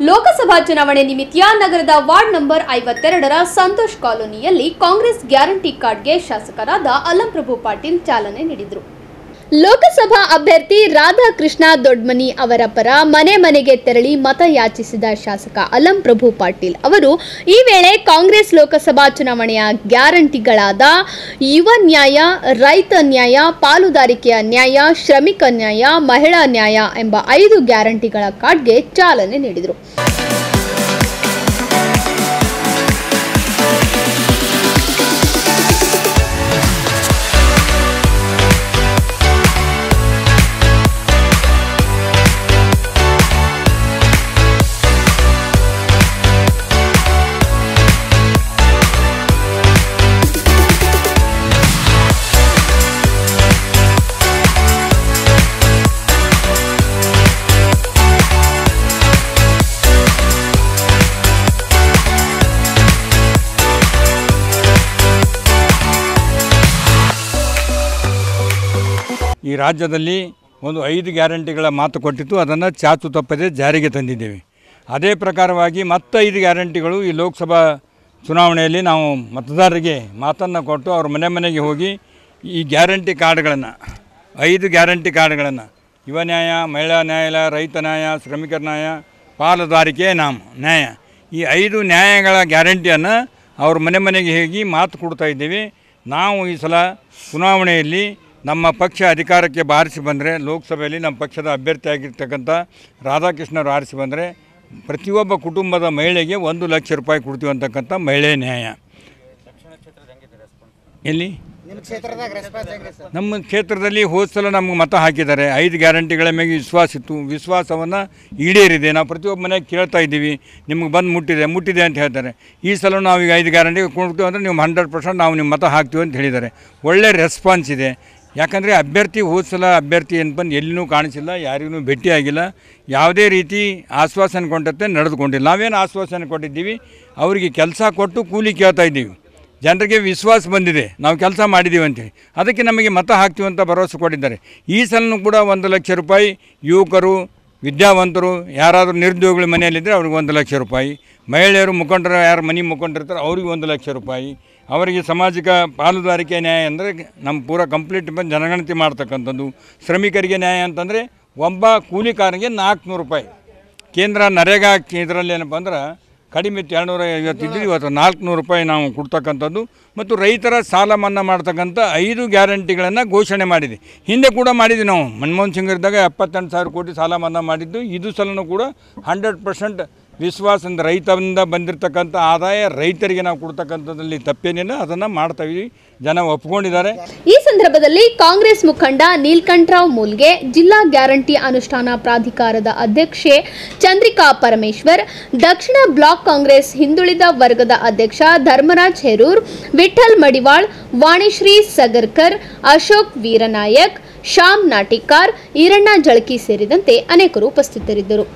ಲೋಕಸಭಾ ಚುನಾವಣೆ ನಿಮಿತ್ತ ನಗರದ ವಾರ್ಡ್ ನಂಬರ್ 52ರ ಸಂತೋಷ್ ಕಾಲೋನಿಯಲ್ಲಿ ಕಾಂಗ್ರೆಸ್ ಗ್ಯಾರಂಟಿ ಕಾರ್ಡ್ಗೆ ಶಾಸಕರಾದ ಅಲ್ಲಂಪ್ರಭು ಪಾಟೀಲ್ ಚಾಲನೆ ನೀಡಿದರು. ಲೋಕಸಭಾ ಅಭ್ಯರ್ಥಿ ರಾಧಾಕೃಷ್ಣ ದೊಡ್ಮನಿ ಅವರ ಪರ ಮನೆ ಮನೆಗೆ ತೆರಳಿ ಮತ ಯಾಚಿಸಿದ ಶಾಸಕ ಅಲ್ಲಂಪ್ರಭು ಪಾಟೀಲ್ ಅವರು ಈ ವೇಳೆ ಕಾಂಗ್ರೆಸ್ ಲೋಕಸಭಾ ಚುನಾವಣೆಯ ಗ್ಯಾರಂಟಿಗಳಾದ ಯುವ ನ್ಯಾಯ, ರೈತ ನ್ಯಾಯ, ಪಾಲುದಾರಿಕೆಯ ನ್ಯಾಯ, ಶ್ರಮಿಕ ನ್ಯಾಯ, ಮಹಿಳಾ ನ್ಯಾಯ ಎಂಬ 5 ಗ್ಯಾರಂಟಿಗಳ ಕಾರ್ಡ್ಗೆ ಚಾಲನೆ ನೀಡಿದರು. ಈ ರಾಜ್ಯದಲ್ಲಿ ಒಂದು 5 ಗ್ಯಾರಂಟಿಗಳ ಮಾತು ಕೊಟ್ಟಿತ್ತು, ಅದನ್ನು ಚಾಚು ತಪ್ಪದೆ ಜಾರಿಗೆ ತಂದಿದ್ದೇವೆ. ಅದೇ ಪ್ರಕಾರವಾಗಿ ಮತ್ತೆ 5 ಗ್ಯಾರಂಟಿಗಳು ಈ ಲೋಕಸಭಾ ಚುನಾವಣೆಯಲ್ಲಿ ನಾವು ಮತದಾರರಿಗೆ ಮಾತನ್ನು ಕೊಟ್ಟು ಅವ್ರ ಮನೆ ಮನೆಗೆ ಹೋಗಿ ಈ ಗ್ಯಾರಂಟಿ ಕಾರ್ಡ್ಗಳನ್ನು 5 ಗ್ಯಾರಂಟಿ ಕಾರ್ಡ್ಗಳನ್ನು ಯುವ ನ್ಯಾಯ, ಮಹಿಳಾ ನ್ಯಾಯ, ರೈತ ನ್ಯಾಯ, ಶ್ರಮಿಕರ ನ್ಯಾಯ, ಪಾಲುದಾರಿಕೆ ನ್ಯಾಯ ಈ 5 ನ್ಯಾಯಗಳ ಗ್ಯಾರಂಟಿಯನ್ನು ಅವ್ರ ಮನೆ ಮನೆಗೆ ಹೋಗಿ ಮಾತು ಕೊಡ್ತಾ ಇದ್ದೇವೆ. ನಾವು ಈ ಸಲ ಚುನಾವಣೆಯಲ್ಲಿ ನಮ್ಮ ಪಕ್ಷ ಅಧಿಕಾರಕ್ಕೆ ಬಾರಿಸಿ ಬಂದರೆ, ಲೋಕಸಭೆಯಲ್ಲಿ ನಮ್ಮ ಪಕ್ಷದ ಅಭ್ಯರ್ಥಿಯಾಗಿರ್ತಕ್ಕಂಥ ರಾಧಾಕೃಷ್ಣರು ಆರಿಸಿ ಬಂದರೆ ಪ್ರತಿಯೊಬ್ಬ ಕುಟುಂಬದ ಮಹಿಳೆಗೆ 1 ಲಕ್ಷ ರೂಪಾಯಿ ಕೊಡ್ತೀವಿ ಅಂತಕ್ಕಂಥ ಮಹಿಳೆ ನ್ಯಾಯ. ಎಲ್ಲಿ ನಮ್ಮ ಕ್ಷೇತ್ರದಲ್ಲಿ ಹೋದ ಸಲ ನಮ್ಗೆ ಮತ ಹಾಕಿದ್ದಾರೆ. 5 ಗ್ಯಾರಂಟಿಗಳ ಮೇಲೆ ವಿಶ್ವಾಸ ಇತ್ತು, ವಿಶ್ವಾಸವನ್ನು ಈಡೇರಿದೆ. ನಾವು ಪ್ರತಿಯೊಬ್ಬ ಮನೆಗೆ ಕೇಳ್ತಾ ಇದ್ದೀವಿ, ನಿಮ್ಗೆ ಬಂದು ಮುಟ್ಟಿದೆ ಅಂತ ಹೇಳ್ತಾರೆ. ಈ ಸಲ ನಾವು ಈಗ 5 ಗ್ಯಾರಂಟಿ ಕೊಡ್ತೀವಿ ಅಂದರೆ ನೀವು 100% ನಾವು ನಿಮ್ಮ ಮತ ಹಾಕ್ತೀವಿ ಅಂತ ಹೇಳಿದ್ದಾರೆ. ಒಳ್ಳೆ ರೆಸ್ಪಾನ್ಸ್ ಇದೆ. ಯಾಕಂದರೆ ಅಭ್ಯರ್ಥಿ ಹೋದ ಸಲ ಅಭ್ಯರ್ಥಿ ಏನು ಬಂದು ಎಲ್ಲಿನೂ ಕಾಣಿಸಿಲ್ಲ, ಯಾರಿಗೂ ಭೇಟಿಯಾಗಿಲ್ಲ, ಯಾವುದೇ ರೀತಿ ಆಶ್ವಾಸನೆ ಕೊಟ್ಟಂತೆ ನಡೆದುಕೊಂಡಿಲ್ಲ. ನಾವೇನು ಆಶ್ವಾಸನೆ ಕೊಟ್ಟಿದ್ದೀವಿ, ಅವರಿಗೆ ಕೆಲಸ ಕೊಟ್ಟು ಕೂಲಿ ಕೇಳ್ತಾ ಇದ್ದೀವಿ. ಜನರಿಗೆ ವಿಶ್ವಾಸ ಬಂದಿದೆ, ನಾವು ಕೆಲಸ ಮಾಡಿದ್ದೀವಿ ಅಂತೇಳಿ, ಅದಕ್ಕೆ ನಮಗೆ ಮತ ಹಾಕ್ತೀವಿ ಅಂತ ಭರವಸೆ ಕೊಟ್ಟಿದ್ದಾರೆ. ಈ ಸಲನೂ ಕೂಡ 1 ಲಕ್ಷ ರೂಪಾಯಿ ಯುವಕರು, ವಿದ್ಯಾವಂತರು, ಯಾರಾದರೂ ನಿರುದ್ಯೋಗಿಗಳ ಮನೆಯಲ್ಲಿದ್ದರೆ ಅವ್ರಿಗೆ 1 ಲಕ್ಷ ರೂಪಾಯಿ, ಮಹಿಳೆಯರು ಮುಖಂಡರು ಯಾರು ಮನೆ ಮುಖಂಡರಿರ್ತಾರೆ ಅವ್ರಿಗೆ 1 ಲಕ್ಷ ರೂಪಾಯಿ, ಅವರಿಗೆ ಸಾಮಾಜಿಕ ಪಾಲುದಾರಿಕೆ ನ್ಯಾಯ ಅಂದರೆ ನಮ್ಮ ಪೂರ ಕಂಪ್ಲೀಟ್ ಬಂದು ಜನಗಣತಿ ಮಾಡ್ತಕ್ಕಂಥದ್ದು, ಶ್ರಮಿಕರಿಗೆ ನ್ಯಾಯ ಅಂತಂದರೆ ಒಬ್ಬ ಕೂಲಿಕಾರನಿಗೆ 400 ರೂಪಾಯಿ. ಕೇಂದ್ರ ನರೇಗಾ ಇದರಲ್ಲಿ ಏನಪ್ಪ ಅಂದ್ರೆ ಕಡಿಮೆ 250 ಇದ್ದು ಇವತ್ತು 400 ರೂಪಾಯಿ ನಾವು ಕೊಡ್ತಕ್ಕಂಥದ್ದು. ಮತ್ತು ರೈತರ ಸಾಲ ಮನ್ನಾ ಮಾಡ್ತಕ್ಕಂಥ 5 ಗ್ಯಾರಂಟಿಗಳನ್ನು ಘೋಷಣೆ ಮಾಡಿದೆ. ಹಿಂದೆ ಕೂಡ ಮಾಡಿದ್ವಿ ನಾವು, ಮನಮೋಹನ್ ಸಿಂಗ್ ಇದ್ದಾಗ 78,000 ಕೋಟಿ ಸಾಲ ಮನ್ನಾ ಮಾಡಿದ್ದು. ಇದು ಸಲನೂ ಕೂಡ 100% ವಿಶ್ವಾಸದಿಂದ ರೈತರಿಂದ ಬಂದಿರತಕ್ಕಂಥ ಆದಾಯ ರೈತರಿಗೆ ನಾವು ಕೊಡ್ತಕ್ಕಂಥದ್ರಲ್ಲಿ ತಪ್ಪೇನಿಲ್ಲ, ಅದನ್ನು ಮಾಡ್ತಾಯಿದ್ವಿ, ಜನ ಒಪ್ಕೊಂಡಿದ್ದಾರೆ. ಈ ಸಂದರ್ಭದಲ್ಲಿ ಕಾಂಗ್ರೆಸ್ ಮುಖಂಡ ನೀಲಕಂಠರಾವ್ ಮೂಲ್ಗೆ, ಜಿಲ್ಲಾ ಗ್ಯಾರಂಟಿ ಅನುಷ್ಠಾನ ಪ್ರಾಧಿಕಾರದ ಅಧ್ಯಕ್ಷೆ ಚಂದ್ರಿಕಾ ಪರಮೇಶ್ವರ್, ದಕ್ಷಿಣ ಬ್ಲಾಕ್ ಕಾಂಗ್ರೆಸ್ ಹಿಂದುಳಿದ ವರ್ಗದ ಅಧ್ಯಕ್ಷ ಧರ್ಮರಾಜ್ ಹೆರೂರ್, ವಿಠಲ್ ಮಡಿವಾಳ್, ವಾಣಿಶ್ರೀ ಸಗರ್ಕರ್, ಅಶೋಕ್ ವೀರನಾಯಕ್, ಶ್ಯಾಮ್ ನಾಟಿಕಾರ್, ಈರಣ್ಣ ಜಳಕಿ ಸೇರಿದಂತೆ ಅನೇಕರು ಉಪಸ್ಥಿತರಿದ್ದರು.